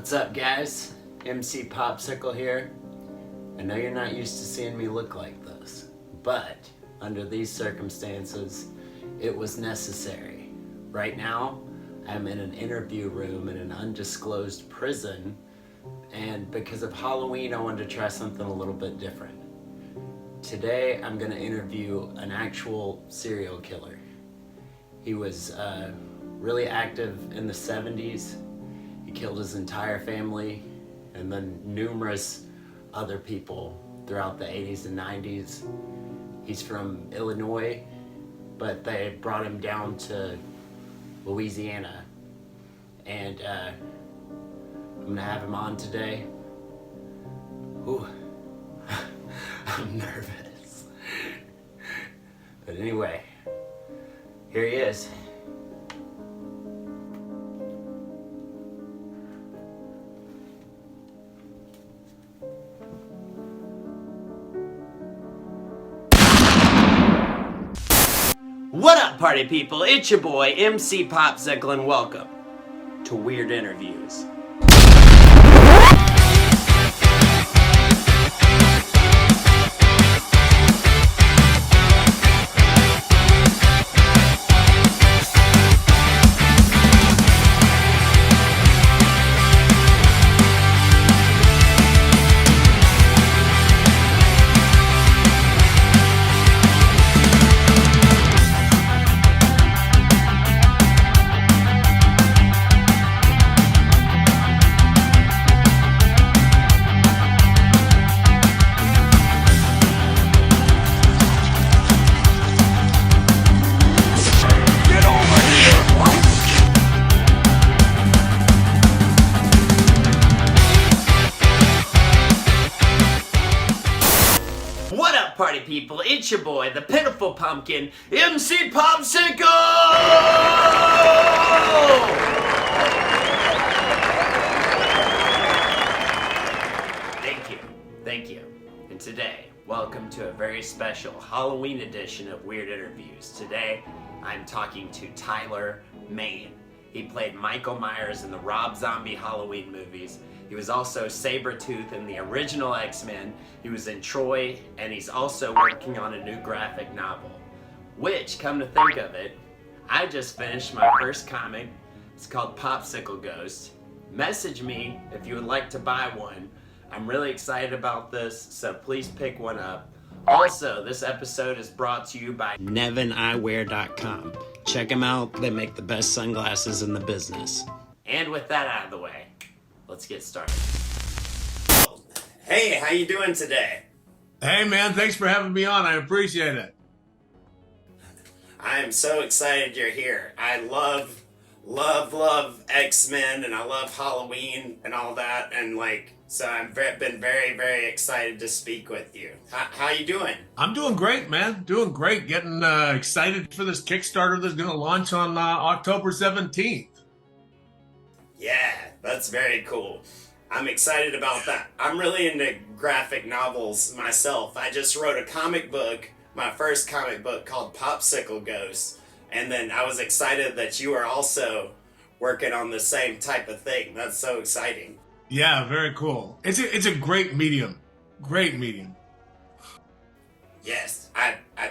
What's up, guys? M.C.Popsicle here. I know you're not used to seeing me look like this, but under these circumstances, it was necessary. Right now, I'm in an interview room in an undisclosed prison, and because of Halloween, I wanted to try something a little bit different. Today, I'm going to interview an actual serial killer. He was really active in the 70s. He killed his entire family and then numerous other people throughout the 80s and 90s. He's from Illinois, but they brought him down to Louisiana. And I'm gonna have him on today. Ooh, I'm nervous. But anyway, here he is. What up, party people? It's your boy, M.C.Popsicle, and welcome to Weird Interviews. What up, party people? It's your boy, the pitiful pumpkin, M.C.Popsicle! Thank you. And today, welcome to a very special Halloween edition of Weird Interviews. Today, I'm talking to Tyler Mane. He played Michael Myers in the Rob Zombie Halloween movies. He was also Sabretooth in the original X-Men. He was in Troy, and he's also working on a new graphic novel. Which, come to think of it, I just finished my first comic. It's called Popsicle Ghost. Message me if you would like to buy one. I'm really excited about this, so please pick one up. Also, this episode is brought to you by NevinEyewear.com. Check them out. They make the best sunglasses in the business. And with that out of the way, let's get started. Hey, how you doing today? Hey man, thanks for having me on. I appreciate it. I am so excited you're here. I love X-Men, and I love Halloween and all that, and so I've been very excited to speak with you. How you doing? I'm doing great, man. Doing great. Getting excited for this Kickstarter that's going to launch on October 17th. Yeah, that's very cool. I'm excited about that. I'm really into graphic novels myself. I just wrote a comic book, my first comic book called Popsicle Ghost, and then I was excited that you are also working on the same type of thing. That's so exciting. Yeah, very cool. It's a great medium. Great medium. Yes,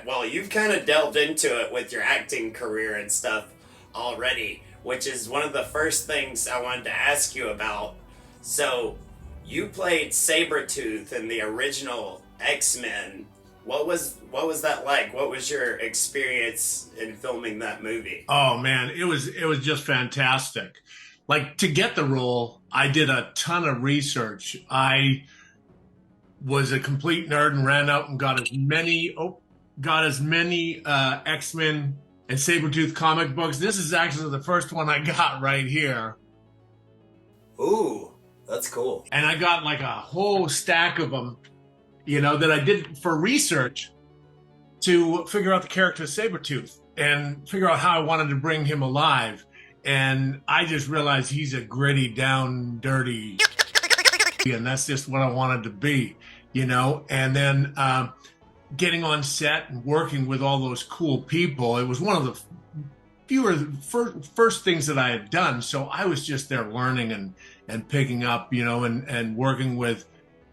well, you've kind of delved into it with your acting career and stuff already, which is one of the first things I wanted to ask you about. So, you played Sabretooth in the original X-Men. What was that like? What was your experience in filming that movie? Oh man, it was just fantastic. Like, to get the role, I did a ton of research. I was a complete nerd and ran out and got as many X-Men and Sabretooth comic books. This is actually the first one I got right here. Ooh, that's cool. And I got like a whole stack of them, that I did for research to figure out the character of Sabretooth and figure out how I wanted to bring him alive. And I just realized he's a gritty, down, dirty, and that's just what I wanted to be, And then getting on set and working with all those cool people, it was one of the fewer first things that I had done. So I was just there learning and picking up, and working with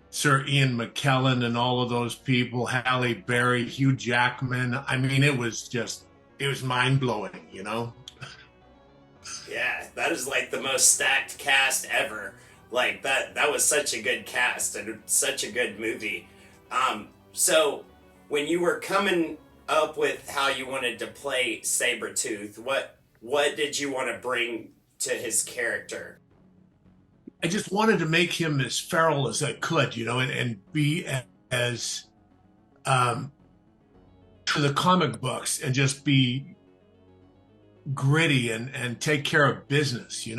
Sir Ian McKellen and all of those people, Halle Berry, Hugh Jackman. I mean, it was mind blowing. Yeah, that is like the most stacked cast ever. Like that was such a good cast and such a good movie. So when you were coming up with how you wanted to play Sabretooth, what did you want to bring to his character? I just wanted to make him as feral as I could, and be as to the comic books and just be gritty and take care of business.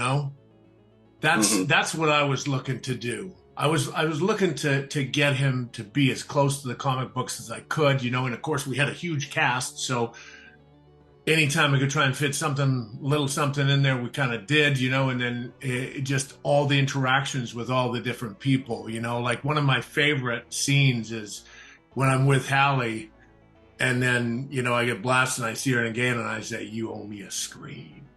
That's what I was looking to do. I was looking to get him to be as close to the comic books as I could, and of course we had a huge cast, so anytime I could try and fit little something in there, we kind of did, and then just all the interactions with all the different people, like one of my favorite scenes is when I'm with Hallie and then, I get blasted and I see her again and I say, "You owe me a scream."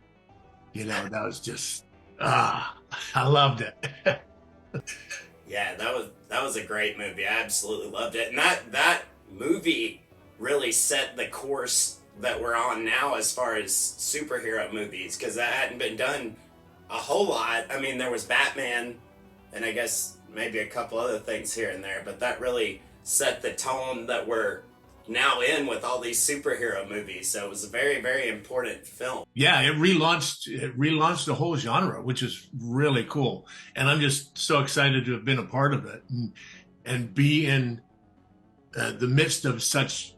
That was just, I loved it. Yeah, that was a great movie. I absolutely loved it. And that movie really set the course that we're on now as far as superhero movies, because that hadn't been done a whole lot. I mean, there was Batman and I guess maybe a couple other things here and there, but that really set the tone that we're now in with all these superhero movies. So it was a very, very important film. Yeah, it relaunched the whole genre, which is really cool. And I'm just so excited to have been a part of it and be in the midst of such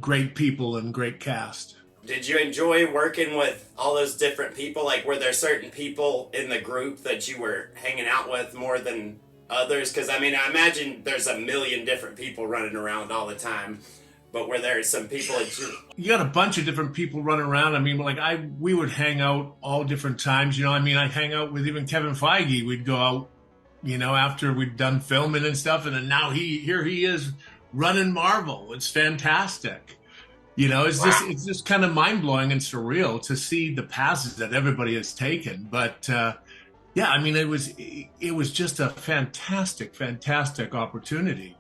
great people and great cast. Did you enjoy working with all those different people? Like, were there certain people in the group that you were hanging out with more than others? Because, I mean, I imagine there's a million different people running around all the time. But were there some people that you got a bunch of different people running around. I mean, like we would hang out all different times. I mean, I'd hang out with even Kevin Feige. We'd go out, after we'd done filming and stuff. And then now here he is running Marvel. It's fantastic. It's just kind of mind blowing and surreal to see the paths that everybody has taken. But yeah, I mean, it was just a fantastic opportunity.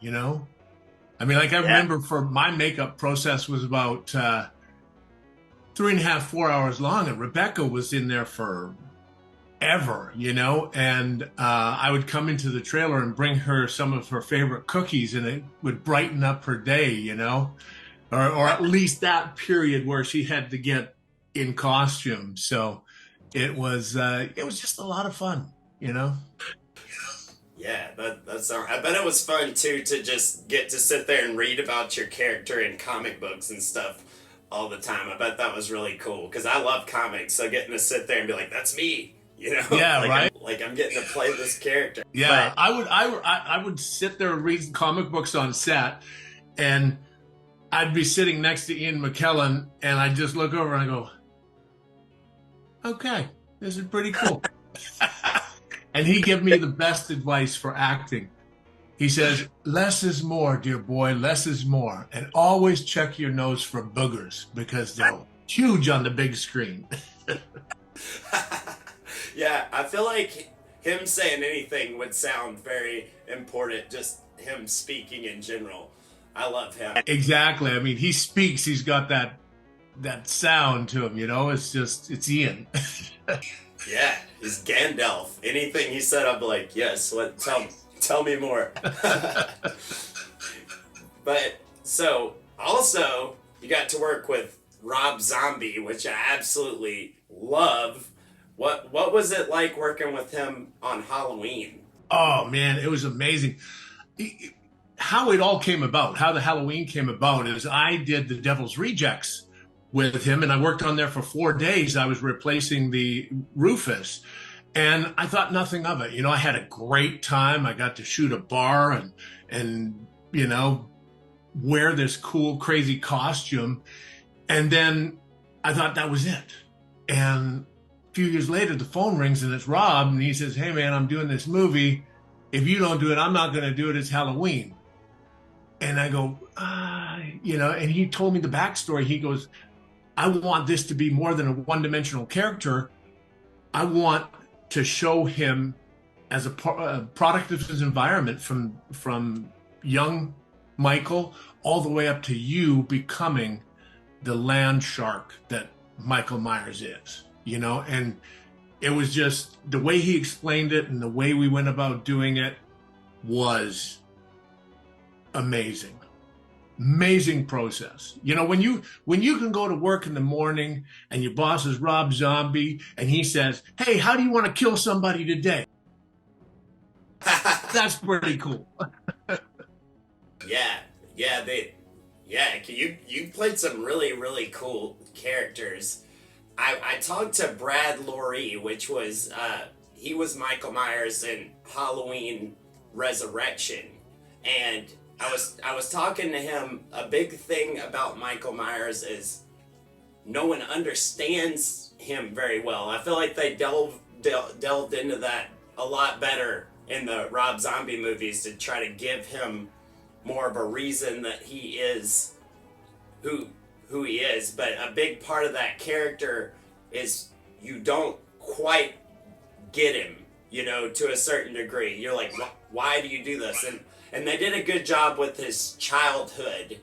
I mean, like I remember for my makeup process was about 3.5, 4 hours long, and Rebecca was in there for ever, and I would come into the trailer and bring her some of her favorite cookies, and it would brighten up her day, or at least that period where she had to get in costume. So it was just a lot of fun, Yeah, that's. I bet it was fun too to just get to sit there and read about your character in comic books and stuff all the time. I bet that was really cool because I love comics. So getting to sit there and be like, "That's me," Yeah, like right. I'm getting to play this character. Yeah, but, I would sit there and read comic books on set, and I'd be sitting next to Ian McKellen, and I'd just look over and I go, "Okay, this is pretty cool." And he gave me the best advice for acting. He says, "Less is more, dear boy, less is more. And always check your nose for boogers because they're huge on the big screen." Yeah, I feel like him saying anything would sound very important, just him speaking in general. I love him. Exactly. I mean, he speaks, he's got that sound to him, it's Ian. Yeah, he's Gandalf. Anything he said, I'm like, yes. Tell me more. But so also you got to work with Rob Zombie, which I absolutely love. What was it like working with him on Halloween? Oh man, it was amazing. How it all came about, how the Halloween came about, is I did the Devil's Rejects with him, and I worked on there for 4 days. I was replacing the Rufus, and I thought nothing of it. I had a great time. I got to shoot a bar and wear this cool, crazy costume, and then I thought that was it. And a few years later, the phone rings, and it's Rob, and he says, "Hey, man, I'm doing this movie. If you don't do it, I'm not going to do it. It's Halloween." And I go, and he told me the backstory. He goes, I want this to be more than a one-dimensional character. I want to show him as a product of his environment, from young Michael all the way up to you becoming the land shark that Michael Myers is, you know? And it was just the way he explained it and the way we went about doing it was amazing. Amazing process. You know, when you can go to work in the morning and your boss is Rob Zombie and he says, "Hey, how do you want to kill somebody today?" That's pretty cool. You played some really, really cool characters. I talked to Brad Loree, which was he was Michael Myers in Halloween Resurrection, and I was talking to him. A big thing about Michael Myers is no one understands him very well. I feel like they delved into that a lot better in the Rob Zombie movies to try to give him more of a reason that he is who he is. But a big part of that character is you don't quite get him, you know, to a certain degree. You're like, why do you do this? And they did a good job with his childhood,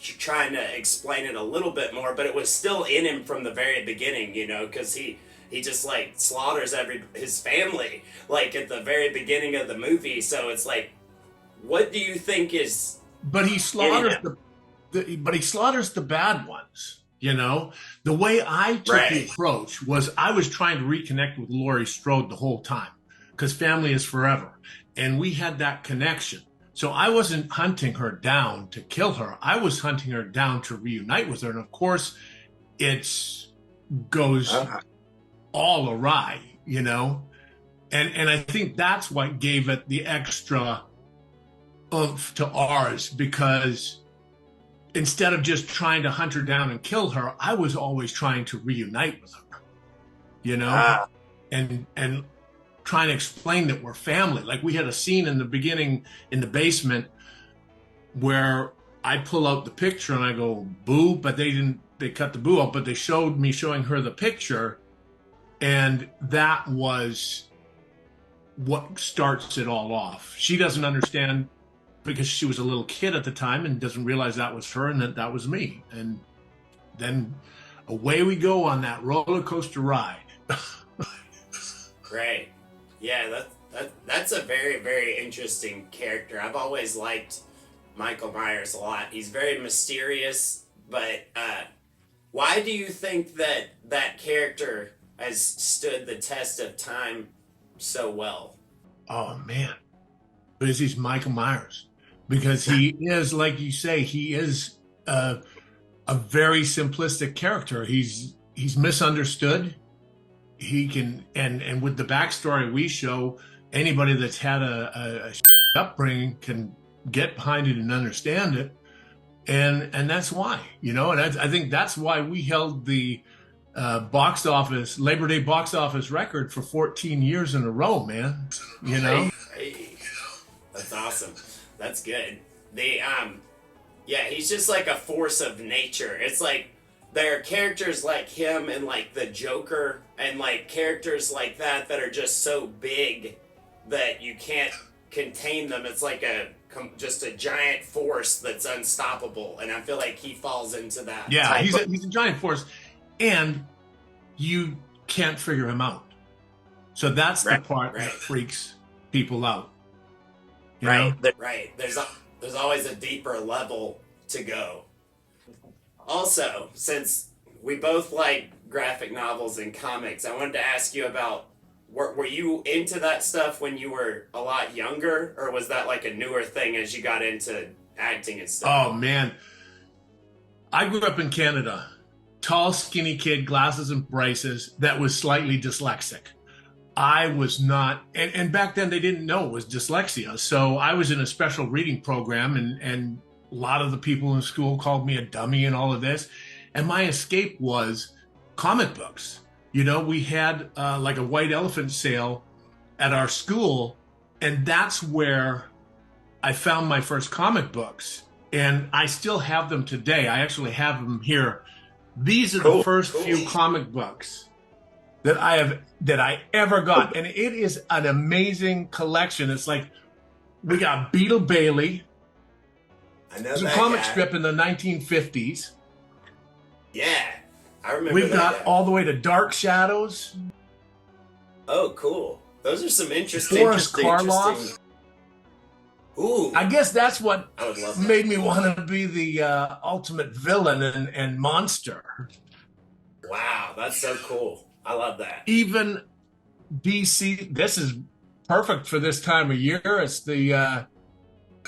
trying to explain it a little bit more, but it was still in him from the very beginning, you know, because he just like slaughters his family like at the very beginning of the movie. So it's like, what do you think is? But he slaughters the bad ones. You know, the way I took the approach was I was trying to reconnect with Laurie Strode the whole time, because family is forever, and we had that connection. So I wasn't hunting her down to kill her. I was hunting her down to reunite with her. And of course, it goes all awry, you know? And I think that's what gave it the extra oomph to ours, because instead of just trying to hunt her down and kill her, I was always trying to reunite with her, you know? And trying to explain that we're family. Like, we had a scene in the beginning in the basement where I pull out the picture and I go, boo, but they cut the boo out, but they showed me showing her the picture. And that was what starts it all off. She doesn't understand, because she was a little kid at the time and doesn't realize that was her and that was me. And then away we go on that roller coaster ride. Great. Yeah, that's a very, very interesting character. I've always liked Michael Myers a lot. He's very mysterious, but why do you think that character has stood the test of time so well? Oh, man. Because he's Michael Myers. Because he is, like you say, he is a very simplistic character. He's misunderstood. He can, and with the backstory we show, anybody that's had a upbringing can get behind it and understand it. And that's why, you know, and I think that's why we held the Labor Day box office record for 14 years in a row, man. You know? Hey. That's awesome. That's good. He's just like a force of nature. It's like there are characters like him and like the Joker and like characters like that are just so big that you can't contain them. It's like just a giant force that's unstoppable, and I feel like he falls into that. Yeah, he's a giant force, and you can't figure him out. So that's the part that freaks people out. You know? Right. There's always a deeper level to go. Also, since we both like graphic novels and comics, I wanted to ask you about, were you into that stuff when you were a lot younger, or was that like a newer thing as you got into acting and stuff? Oh, man. I grew up in Canada. Tall, skinny kid, glasses and braces, that was slightly dyslexic. I was not, and back then they didn't know it was dyslexia. So I was in a special reading program, and a lot of the people in school called me a dummy and all of this. And my escape was comic books. You know, we had like a white elephant sale at our school, and that's where I found my first comic books. And I still have them today. I actually have them here These are the Cool, first cool. few comic books that I ever got, and it is an amazing collection. It's like we got Beetle Bailey. I know It was a that comic guy. strip in the 1950s. Yeah, I remember We've that got guy. all the way to Dark Shadows. Oh, cool. Those are some interesting. Boris Karloff. Ooh, I guess that's what I would love that. made me want to be the ultimate villain and monster. Wow, that's so cool. I love that. Even DC, this is perfect for this time of year. It's the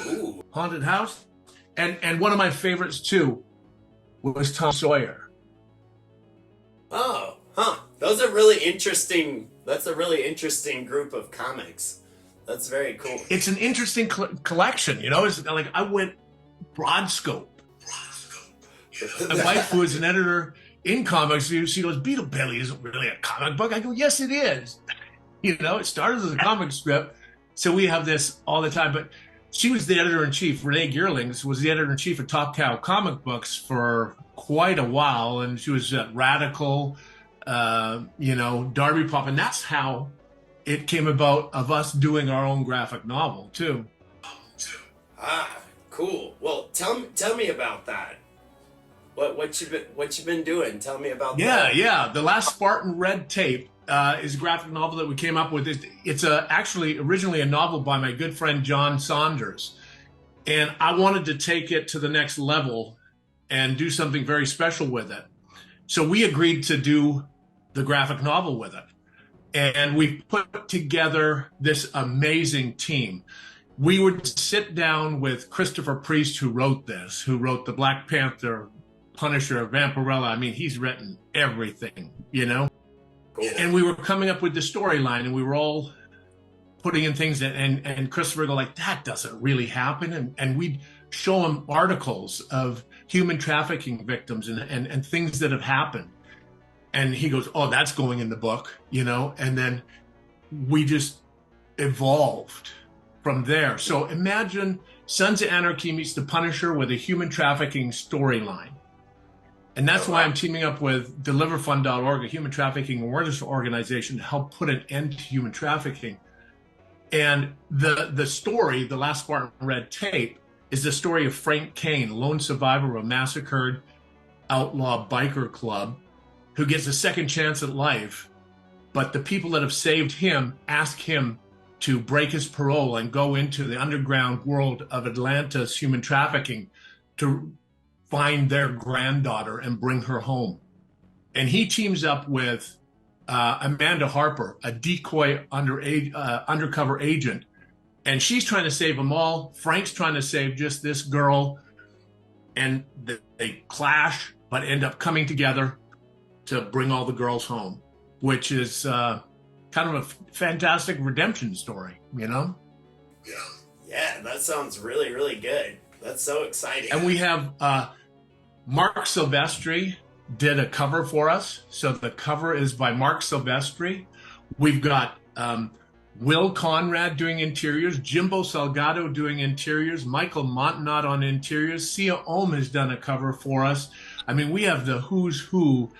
Ooh, haunted house, and one of my favorites too was Tom Sawyer. oh, huh. Those are really interesting. That's a really interesting group of comics. That's very cool. It's an interesting collection, you know. It's like I went broad scope. My wife, who is an editor in comics, she goes, Beetle Bailey isn't really a comic book. I go, yes, it is. You know, it started as a comic strip, so we have this all the time. But she was the editor-in-chief. Renee Geerlings was the editor-in-chief of Top Cow Comic Books for quite a while, and she was at Radical, you know, Darby Pop, and that's how it came about of us doing our own graphic novel too. Ah, cool. Well, tell me about that. What you been doing? Tell me about that. Yeah. The Last Spartan Red Tape is a graphic novel that we came up with. It's actually originally a novel by my good friend John Saunders, and I wanted to take it to the next level and do something very special with it. So we agreed to do the graphic novel with it, and we put together this amazing team. We would sit down with Christopher Priest, who wrote the Black Panther, Punisher, Vampirella. I mean, he's written everything, you know? Cool. And we were coming up with the storyline, and we were all putting in things, and Christopher would go like, that doesn't really happen. And we'd show him articles of human trafficking victims and things that have happened. And he goes, oh, that's going in the book, you know? And then we just evolved from there. So imagine Sons of Anarchy meets the Punisher with a human trafficking storyline. And that's why I'm teaming up with DeliverFund.org, a human trafficking awareness organization, to help put an end to human trafficking. And the story, The Last Spartan Red Tape, is the story of Frank Kane, lone survivor of a massacred outlaw biker club, who gets a second chance at life. But the people that have saved him ask him to break his parole and go into the underground world of Atlanta's human trafficking to find their granddaughter and bring her home. And he teams up with Amanda Harper, a decoy undercover agent, and she's trying to save them all. Frank's trying to save just this girl, and they clash, but end up coming together to bring all the girls home, which is kind of a fantastic redemption story, you know? Yeah, that sounds really, really good. That's so exciting. And we have Mark Silvestri did a cover for us. So the cover is by Mark Silvestri. We've got Will Conrad doing interiors, Jimbo Salgado doing interiors, Michael Montenot on interiors, Sia Ohm has done a cover for us. I mean, we have the who's who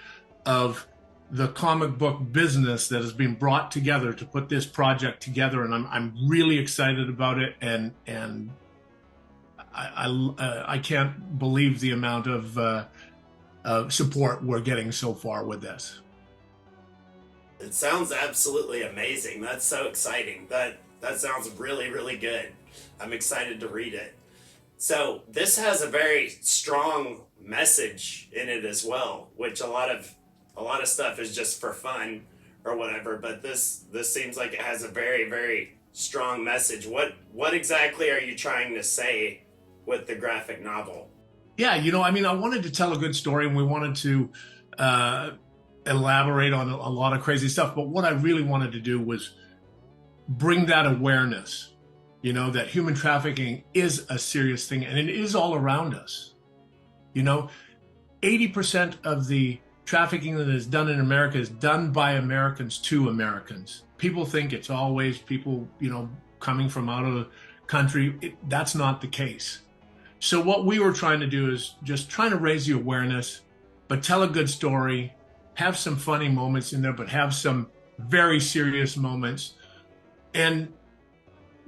of the comic book business that has been brought together to put this project together, and I'm really excited about it, and I can't believe the amount of support we're getting so far with this. It sounds absolutely amazing. That's so exciting. That sounds really, really good. I'm excited to read it. So this has a very strong message in it as well, which a lot of stuff is just for fun or whatever, but this seems like it has a very, very strong message. What exactly are you trying to say with the graphic novel? Yeah, you know, I mean, I wanted to tell a good story, and we wanted to elaborate on a lot of crazy stuff, but what I really wanted to do was bring that awareness, you know, that human trafficking is a serious thing, and it is all around us. You know, 80% of the trafficking that is done in America is done by Americans to Americans. People think it's always people, you know, coming from out of the country. That's not the case. So what we were trying to do is just trying to raise the awareness but tell a good story. Have some funny moments in there, but have some very serious moments, and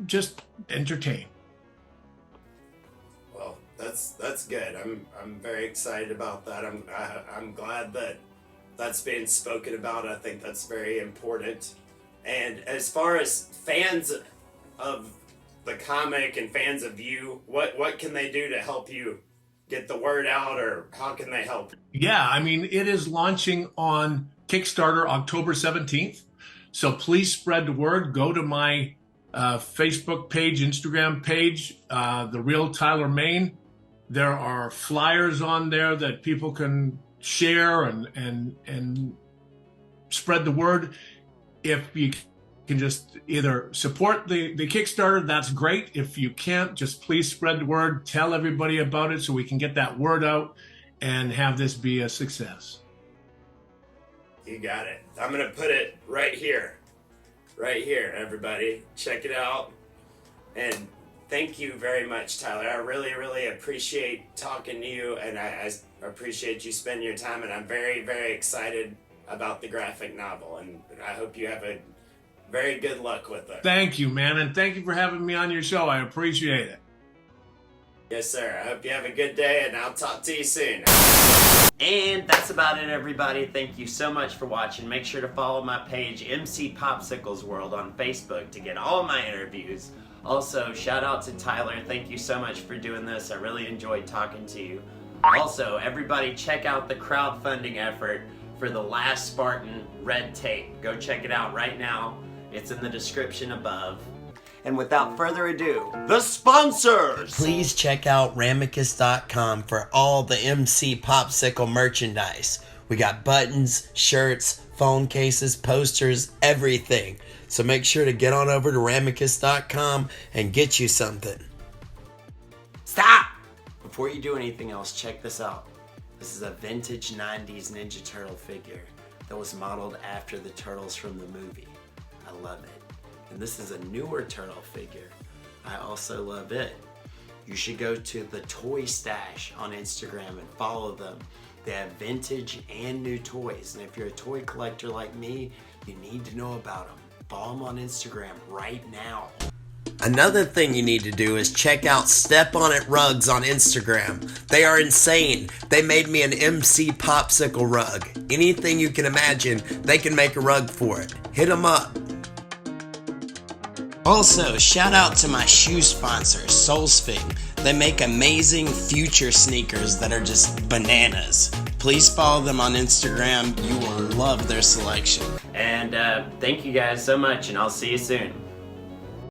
just entertain. Well, that's good. I'm very excited about that. I'm glad that that's being spoken about. I think that's very important. And as far as fans of the comic and fans of you, what can they do to help you get the word out, or how can they help? Yeah, I mean, it is launching on Kickstarter October 17th. So please spread the word. Go to my Facebook page, Instagram page, The Real Tyler Main. There are flyers on there that people can share and spread the word. If you can just either support the Kickstarter, that's great. If you can't, just please spread the word. Tell everybody about it so we can get that word out and have this be a success. You got it. I'm going to put it right here. Right here, everybody. Check it out. And thank you very much, Tyler. I really, really appreciate talking to you, and I appreciate you spending your time, and I'm very, very excited about the graphic novel, and I hope you have a very good luck with it. Thank you, man, and thank you for having me on your show. I appreciate it. Yes, sir. I hope you have a good day, and I'll talk to you soon. And that's about it, everybody. Thank you so much for watching. Make sure to follow my page, M.C.Popsicle's World, on Facebook to get all my interviews. Also, shout out to Tyler. Thank you so much for doing this. I really enjoyed talking to you. Also, everybody check out the crowdfunding effort for The Last Spartan Red Tape. Go check it out right now. It's in the description above. And without further ado, the sponsors! Please check out Ramicus.com for all the M.C.Popsicle merchandise. We got buttons, shirts, phone cases, posters, everything. So make sure to get on over to Ramicus.com and get you something. Stop! Before you do anything else, check this out. This is a vintage 90s Ninja Turtle figure that was modeled after the turtles from the movie. I love it. And this is a newer turtle figure. I also love it. You should go to the Toy Stash on Instagram and follow them. They have vintage and new toys. And if you're a toy collector like me, you need to know about them. Follow them on Instagram right now. Another thing you need to do is check out Step On It Rugs on Instagram. They are insane. They made me an M.C.Popsicle rug. Anything you can imagine, they can make a rug for it. Hit them up. Also, shout out to my shoe sponsor, Solsfing. They make amazing future sneakers that are just bananas. Please follow them on Instagram. You will love their selection. And thank you guys so much, and I'll see you soon.